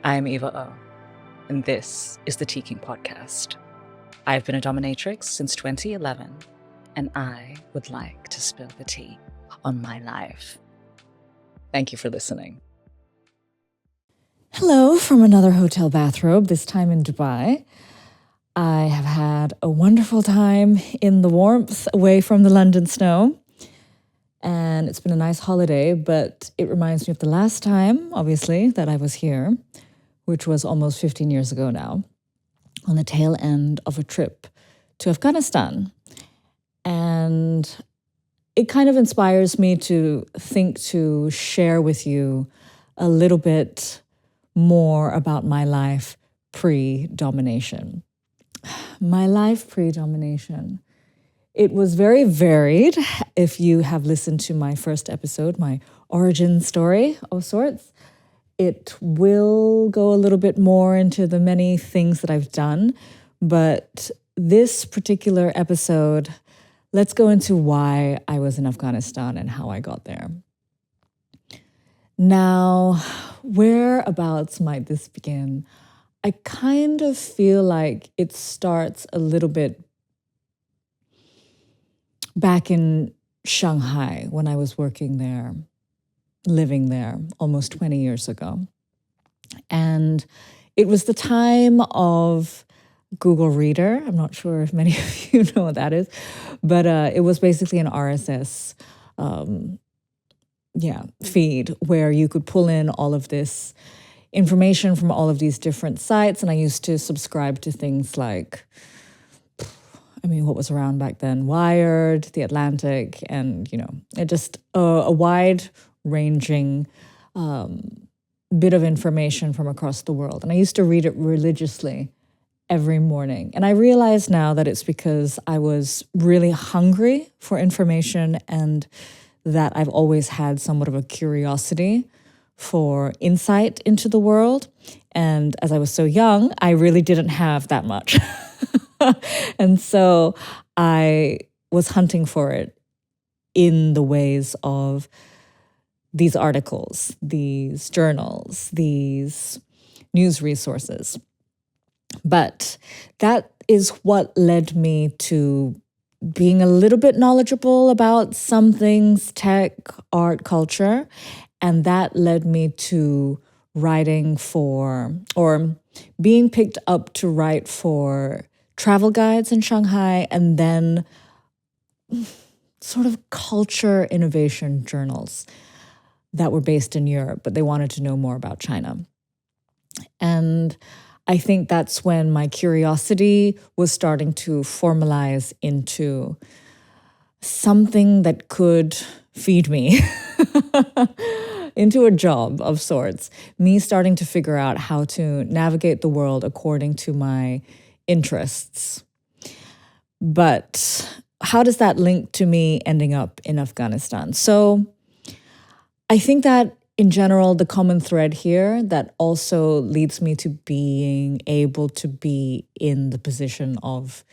I'm Eva Oh, and this is the Teakink podcast. I've been a dominatrix since 2011, and I would like to spill the tea on my life. Thank you for listening. Hello from another hotel bathrobe, this time in Dubai. I have had a wonderful time in the warmth away from the London snow. And it's been a nice holiday, but it reminds me of the last time, obviously, that I was here, which was almost 15 years ago now, on the tail end of a trip to Afghanistan. And it kind of inspires me to think to share with you a little bit more about my life pre-domination. My life pre-domination. It was very varied. If you have listened to my first episode, my origin story of sorts, it will go a little bit more into the many things that I've done. But this particular episode, let's go into why I was in Afghanistan and how I got there. Now, whereabouts might this begin? I kind of feel like it starts a little bit back in Shanghai when I was working there, living there almost 20 years ago. And it was the time of Google Reader. I'm not sure if many of you know what that is, but it was basically an RSS feed where you could pull in all of this information from all of these different sites. And I used to subscribe to things like, what was around back then? Wired, The Atlantic, and, it just a wide-ranging bit of information from across the world. And I used to read it religiously every morning. And I realize now that it's because I was really hungry for information and that I've always had somewhat of a curiosity for insight into the world. And as I was so young, I really didn't have that much. And so I was hunting for it in the ways of these articles, these journals, these news resources. But that is what led me to being a little bit knowledgeable about some things, tech, art, culture. And that led me to writing for, or being picked up to write for travel guides in Shanghai, and then sort of culture innovation journals that were based in Europe, but they wanted to know more about China. And I think that's when my curiosity was starting to formalize into something that could feed me, into a job of sorts, me starting to figure out how to navigate the world according to my interests. But how does that link to me ending up in Afghanistan? So I think that in general, the common thread here that also leads me to being able to be in the position of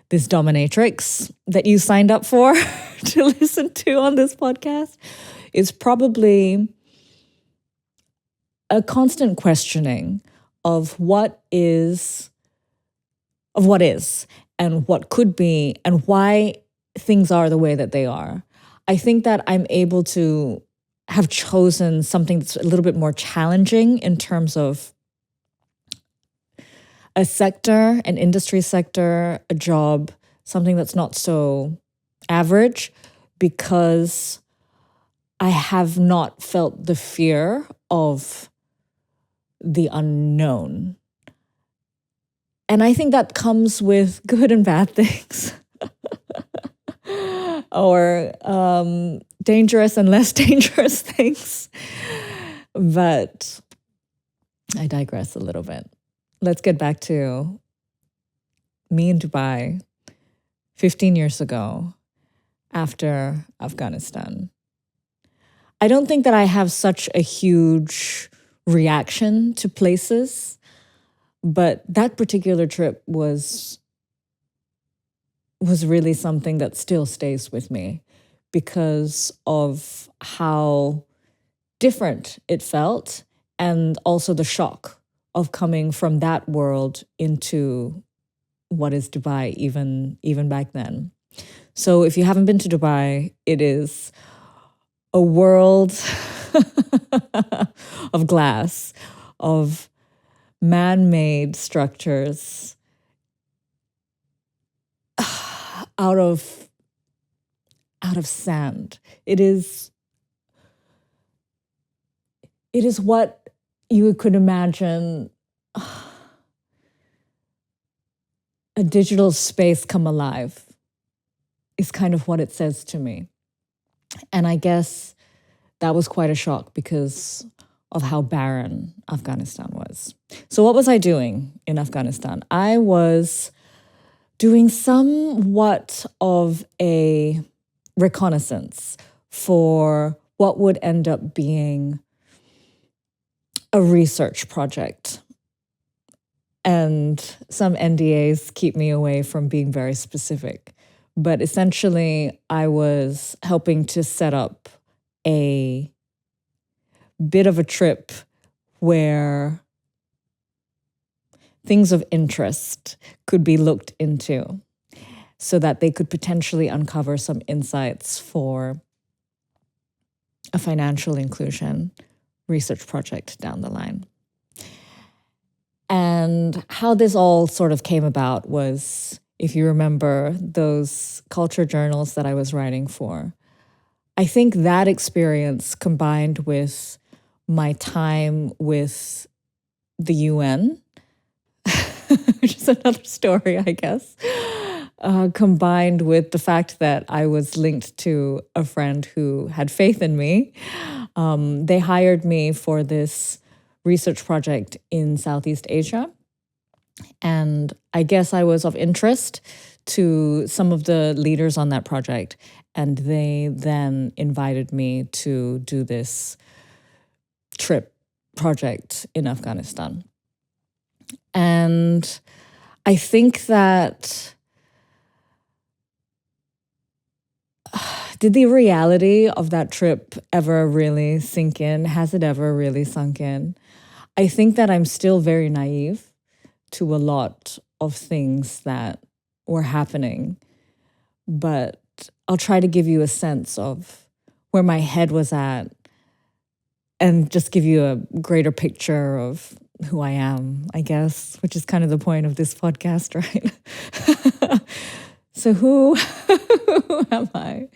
this dominatrix that you signed up for to listen to on this podcast is probably a constant questioning of what is and what could be and why things are the way that they are. I think that I'm able to have chosen something that's a little bit more challenging in terms of a sector, an industry sector, a job, something that's not so average, because I have not felt the fear of the unknown. And I think that comes with good and bad things, or dangerous and less dangerous things. But I digress a little bit. Let's get back to me in Dubai 15 years ago after Afghanistan. I don't think that I have such a huge reaction to places, but that particular trip was really something that still stays with me because of how different it felt and also the shock of coming from that world into what is Dubai even back then. So if you haven't been to Dubai, it is a world of glass, of man-made structures out of sand. It is what you could imagine a digital space come alive, is kind of what it says to me. And I guess that was quite a shock because of how barren Afghanistan was. So what was I doing in Afghanistan? I was doing somewhat of a reconnaissance for what would end up being a research project. And some NDAs keep me away from being very specific. But essentially, I was helping to set up a bit of a trip where things of interest could be looked into so that they could potentially uncover some insights for a financial inclusion research project down the line. And how this all sort of came about was, if you remember those culture journals that I was writing for, I think that experience combined with my time with the UN, which is another story, I guess, combined with the fact that I was linked to a friend who had faith in me. They hired me for this research project in Southeast Asia. And I guess I was of interest to some of the leaders on that project. And they then invited me to do this trip project in Afghanistan. And I think that did the reality of that trip ever really sink in? Has it ever really sunk in? I think that I'm still very naive to a lot of things that were happening, but I'll try to give you a sense of where my head was at and just give you a greater picture of who I am, I guess, which is kind of the point of this podcast, right? So who am I?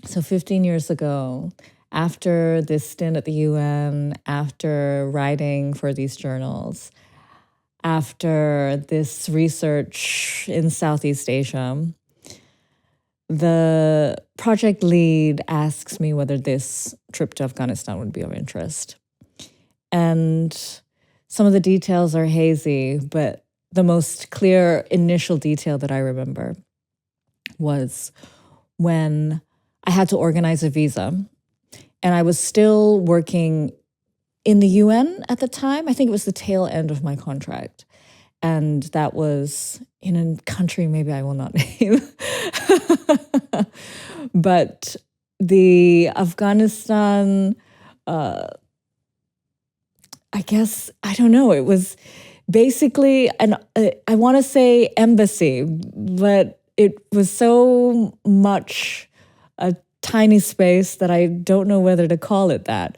So 15 years ago, after this stint at the UN, after writing for these journals, after this research in Southeast Asia, the project lead asks me whether this trip to Afghanistan would be of interest. And some of the details are hazy, but the most clear initial detail that I remember was when I had to organize a visa. And I was still working in the UN at the time. I think it was the tail end of my contract. And that was in a country maybe I will not name. But the Afghanistan, I guess, I don't know, it was basically I want to say embassy, but it was so much a tiny space that I don't know whether to call it that.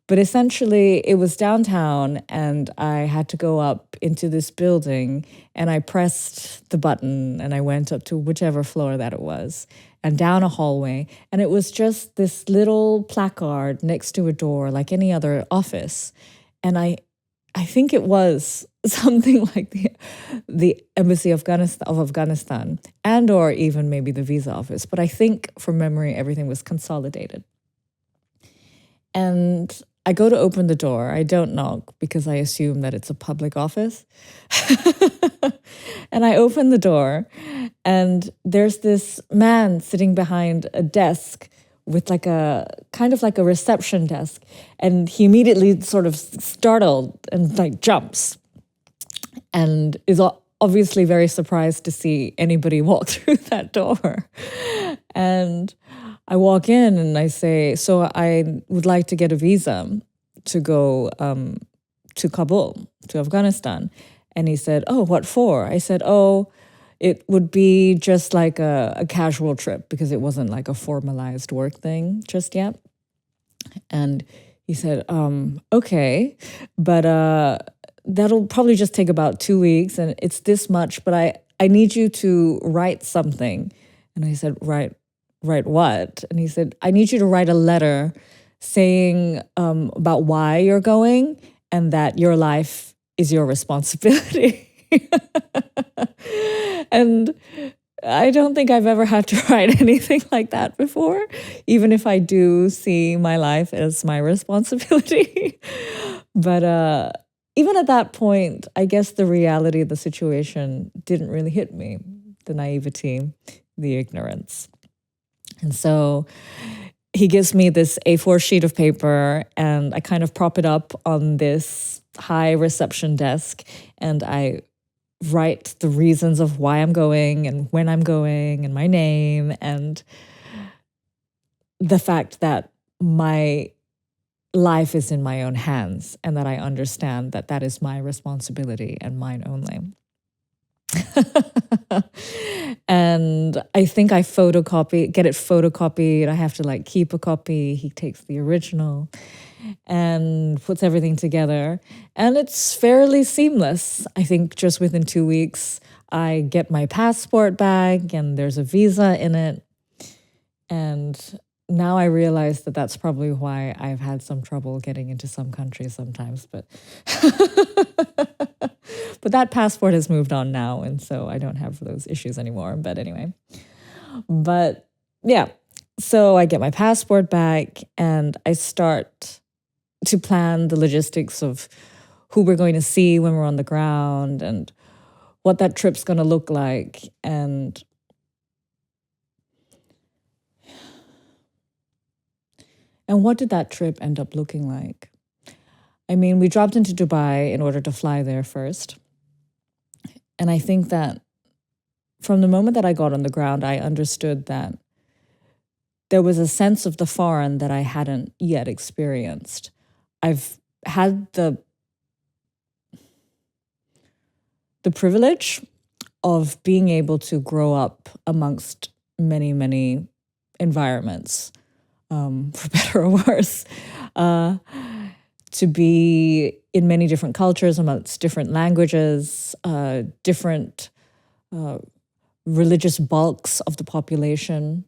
But essentially, it was downtown, and I had to go up into this building, and I pressed the button, and I went up to whichever floor that it was, and down a hallway. And it was just this little placard next to a door, like any other office. And I think it was something like the Embassy of Afghanistan, and or even maybe the visa office. But I think from memory, everything was consolidated. And I go to open the door. I don't knock because I assume that it's a public office. And I open the door, and there's this man sitting behind a desk with like a kind of like a reception desk. And he immediately sort of startled and like jumps and is obviously very surprised to see anybody walk through that door. And I walk in and I say, so I would like to get a visa to go to Kabul, to Afghanistan. And he said, oh, what for? I said, oh, it would be just like a casual trip because it wasn't like a formalized work thing just yet. And he said, okay, but that'll probably just take about 2 weeks and it's this much, but I need you to write something. And I said, write what? And he said, I need you to write a letter saying about why you're going and that your life is your responsibility. And I don't think I've ever had to write anything like that before, even if I do see my life as my responsibility. But even at that point, I guess the reality of the situation didn't really hit me, the naivety, the ignorance. And so he gives me this A4 sheet of paper and I kind of prop it up on this high reception desk and I write the reasons of why I'm going and when I'm going and my name and the fact that my life is in my own hands and that I understand that that is my responsibility and mine only. And I think I get it photocopied. I have to like keep a copy. He takes the original and puts everything together. And it's fairly seamless. I think just within 2 weeks, I get my passport back and there's a visa in it. And now I realize that that's probably why I've had some trouble getting into some countries sometimes. But but that passport has moved on now. And so I don't have those issues anymore. But anyway, but yeah, so I get my passport back and I start to plan the logistics of who we're going to see when we're on the ground and what that trip's going to look like. And what did that trip end up looking like? I mean, we dropped into Dubai in order to fly there first. And I think that from the moment that I got on the ground, I understood that there was a sense of the foreign that I hadn't yet experienced. I've had the privilege of being able to grow up amongst many, many environments, for better or worse, to be in many different cultures, amongst different languages, different religious bulks of the population,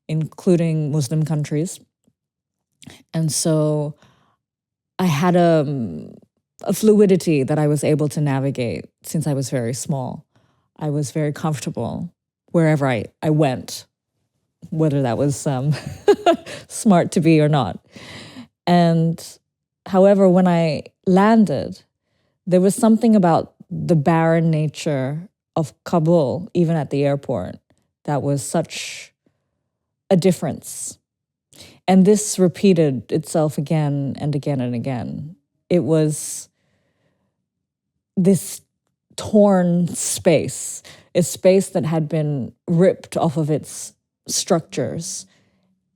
including Muslim countries. And so I had a fluidity that I was able to navigate since I was very small. I was very comfortable wherever I went, whether that was smart to be or not. And however, when I landed, there was something about the barren nature of Kabul, even at the airport, that was such a difference. And this repeated itself again and again and again. It was this torn space, a space that had been ripped off of its structures,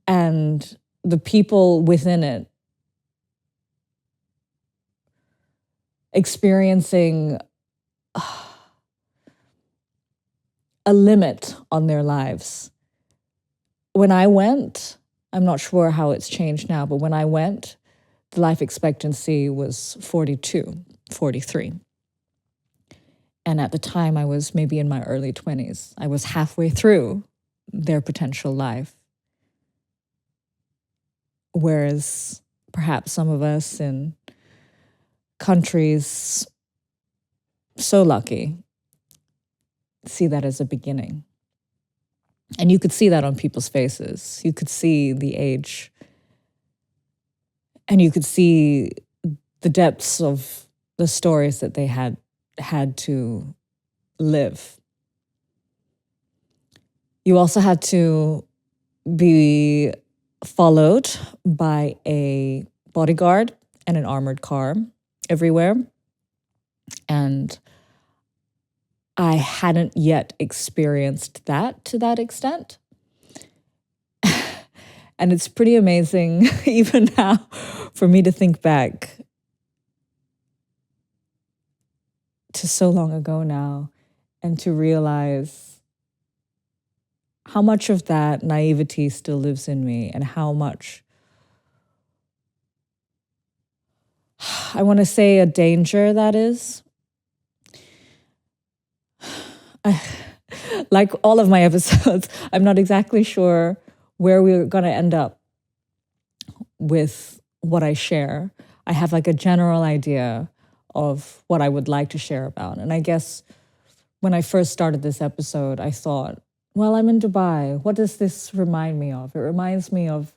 and the people within it experiencing a limit on their lives. When I went, I'm not sure how it's changed now, but when I went, the life expectancy was 42, 43. And at the time, I was maybe in my early 20s. I was halfway through their potential life. Whereas perhaps some of us in countries so lucky see that as a beginning. And you could see that on people's faces. You could see the age. And you could see the depths of the stories that they had to live. You also had to be followed by a bodyguard and an armored car everywhere. And I hadn't yet experienced that to that extent. And it's pretty amazing, even now, for me to think back to so long ago now and to realize how much of that naivety still lives in me and how much, I want to say, a danger that is. Like all of my episodes, I'm not exactly sure where we're going to end up with what I share. I have like a general idea of what I would like to share about. And I guess when I first started this episode, I thought, well, I'm in Dubai. What does this remind me of? It reminds me of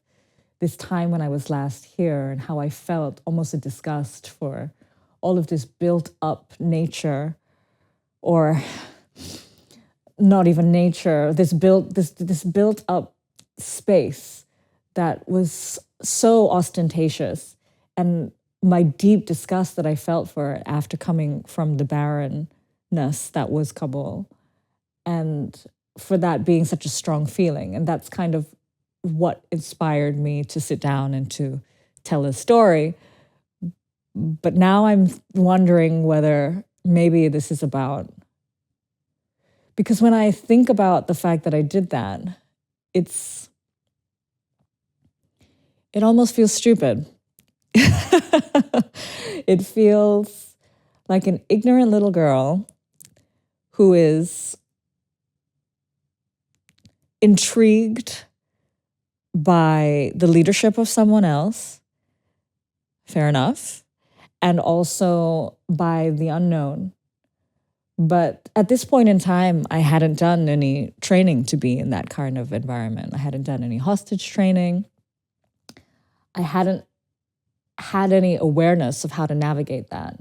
this time when I was last here and how I felt almost a disgust for all of this built up nature, or not even nature, this built up space that was so ostentatious, and my deep disgust that I felt for it after coming from the barrenness that was Kabul, and for that being such a strong feeling. And that's kind of what inspired me to sit down and to tell a story. But now I'm wondering whether maybe this is about, because when I think about the fact that I did that, it almost feels stupid. It feels like an ignorant little girl who is intrigued by the leadership of someone else, fair enough, and also by the unknown. But at this point in time, I hadn't done any training to be in that kind of environment. I hadn't done any hostage training. I hadn't had any awareness of how to navigate that,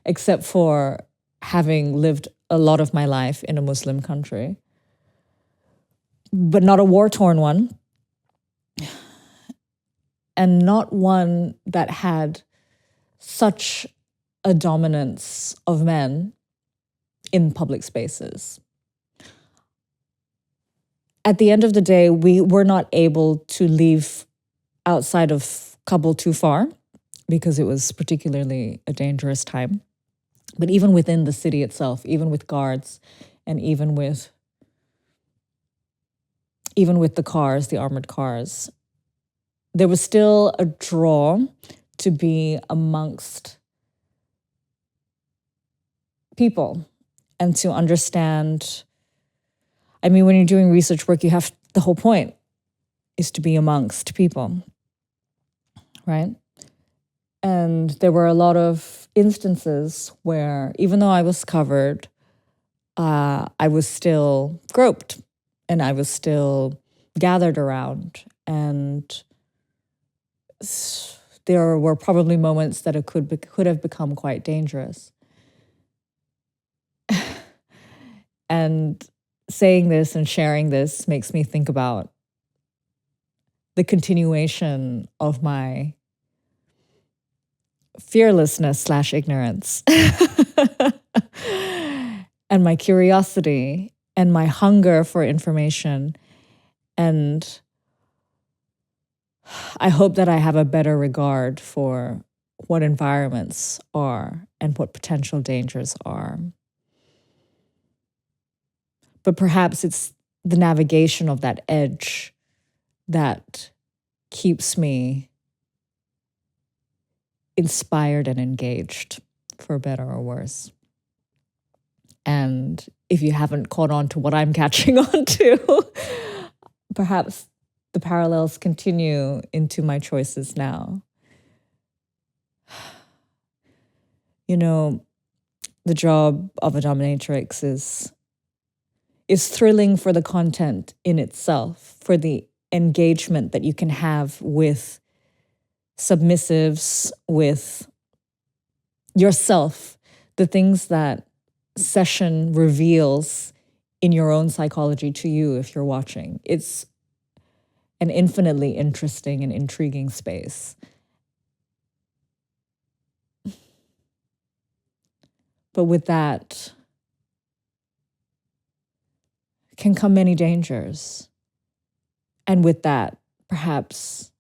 except for having lived a lot of my life in a Muslim country, but not a war-torn one, and not one that had such a dominance of men in public spaces. At the end of the day, we were not able to leave outside of Kabul too far because it was particularly a dangerous time. But even within the city itself, even with guards and even with the cars, the armored cars, there was still a draw to be amongst people and to understand. I mean, when you're doing research work, the whole point is to be amongst people, right? And there were a lot of instances where, even though I was covered, I was still groped and I was still gathered around. And there were probably moments that it could have become quite dangerous. And saying this and sharing this makes me think about the continuation of my fearlessness / ignorance and my curiosity and my hunger for information. And I hope that I have a better regard for what environments are and what potential dangers are. But perhaps it's the navigation of that edge that keeps me inspired and engaged, for better or worse. And if you haven't caught on to what I'm catching on to, perhaps the parallels continue into my choices now. You know, the job of a dominatrix is thrilling for the content in itself, for the engagement that you can have with submissives, with yourself, the things that session reveals in your own psychology to you if you're watching. It's an infinitely interesting and intriguing space. But with that can come many dangers. And with that, perhaps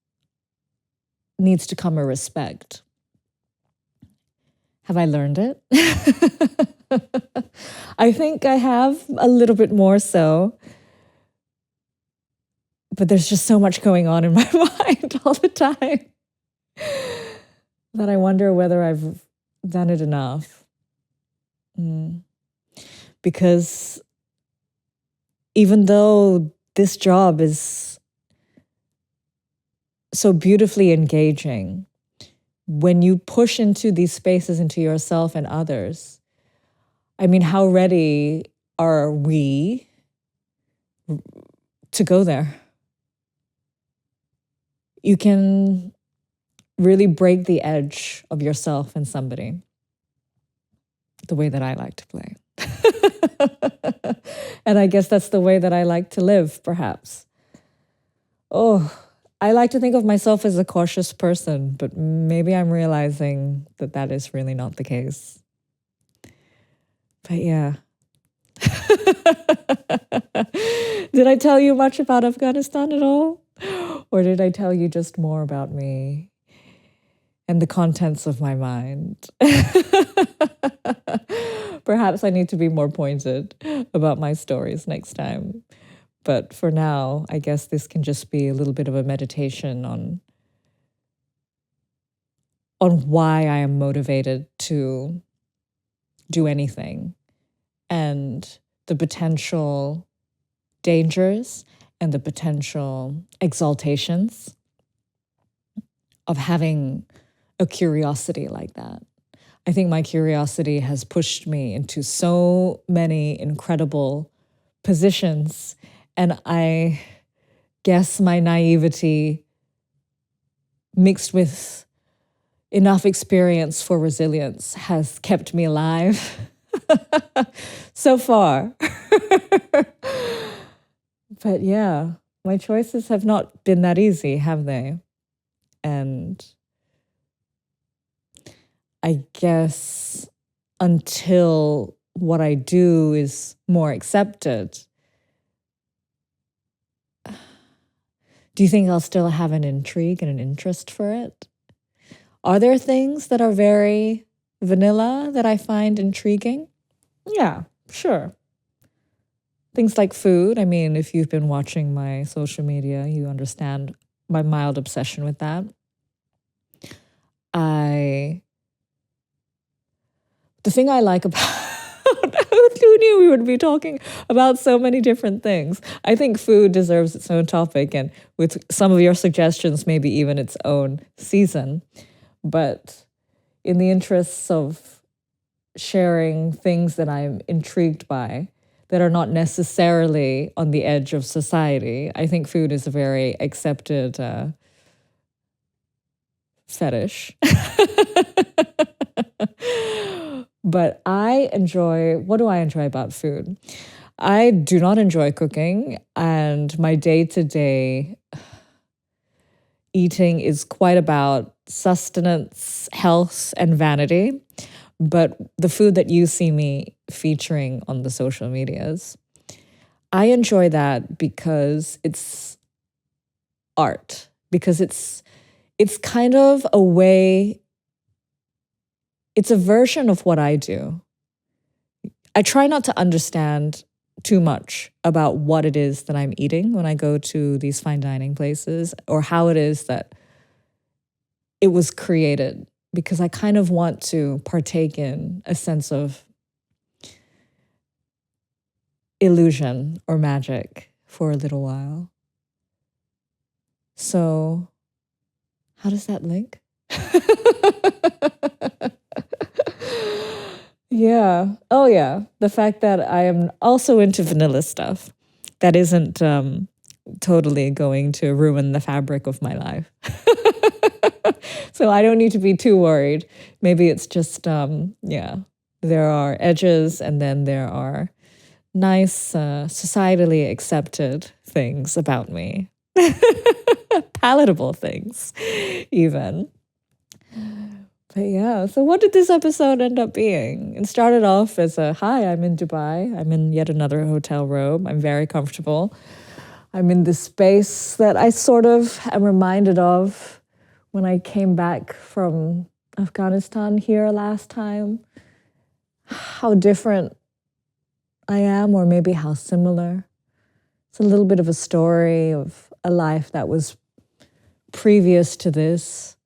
needs to come a respect. Have I learned it? I think I have a little bit more so. But there's just so much going on in my mind all the time that I wonder whether I've done it enough. Because even though this job is so beautifully engaging, when you push into these spaces into yourself and others, I mean, how ready are we to go there? You can really break the edge of yourself and somebody the way that I like to play. And I guess that's the way that I like to live, perhaps. Oh, I like to think of myself as a cautious person, but maybe I'm realizing that that is really not the case. But yeah. Did I tell you much about Afghanistan at all? Or did I tell you just more about me and the contents of my mind? Perhaps I need to be more pointed about my stories next time. But for now, I guess this can just be a little bit of a meditation on why I am motivated to do anything and the potential dangers and the potential exaltations of having a curiosity like that. I think my curiosity has pushed me into so many incredible positions, and I guess my naivety mixed with enough experience for resilience has kept me alive so far. But yeah, my choices have not been that easy, have they? And I guess until what I do is more accepted, do you think I'll still have an intrigue and an interest for it? Are there things that are very vanilla that I find intriguing? Yeah, sure. Things like food. I mean, if you've been watching my social media, you understand my mild obsession with that. The thing I like about who knew we would be talking about so many different things? I think food deserves its own topic, and with some of your suggestions, maybe even its own season. But in the interests of sharing things that I'm intrigued by that are not necessarily on the edge of society, I think food is a very accepted fetish. But I enjoy, what do I enjoy about food? I do not enjoy cooking, and my day-to-day eating is quite about sustenance, health, and vanity. But the food that you see me featuring on the social medias, I enjoy that because it's art, because it's kind of a way, it's a version of what I do. I try not to understand too much about what it is that I'm eating when I go to these fine dining places, or how it is that it was created, because I kind of want to partake in a sense of illusion or magic for a little while. So, how does that link? Yeah. Oh, yeah. The fact that I am also into vanilla stuff that isn't totally going to ruin the fabric of my life. So I don't need to be too worried. Maybe it's just, yeah, there are edges, and then there are nice, societally accepted things about me. Palatable things, even. But yeah, so what did this episode end up being? It started off as a, hi, I'm in Dubai. I'm in yet another hotel robe. I'm very comfortable. I'm in this space that I sort of am reminded of when I came back from Afghanistan here last time, how different I am, or maybe how similar. It's a little bit of a story of a life that was previous to this.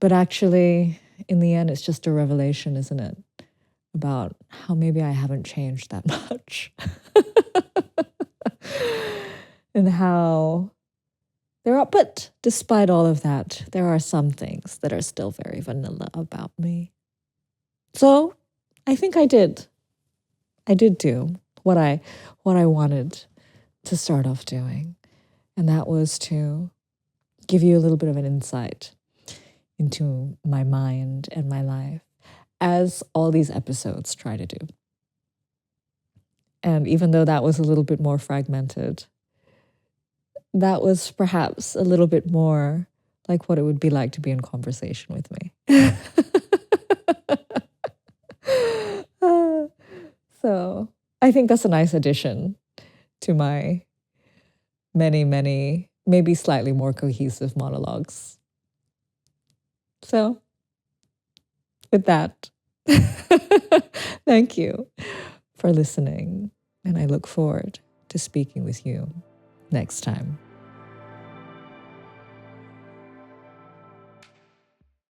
But actually, in the end, it's just a revelation, isn't it? About how maybe I haven't changed that much. And how but despite all of that, there are some things that are still very vanilla about me. So I think I did do what I wanted to start off doing. And that was to give you a little bit of an insight into my mind and my life, as all these episodes try to do. And even though that was a little bit more fragmented, that was perhaps a little bit more like what it would be like to be in conversation with me. So I think that's a nice addition to my many, many, maybe slightly more cohesive monologues. So with that, thank you for listening. And I look forward to speaking with you next time.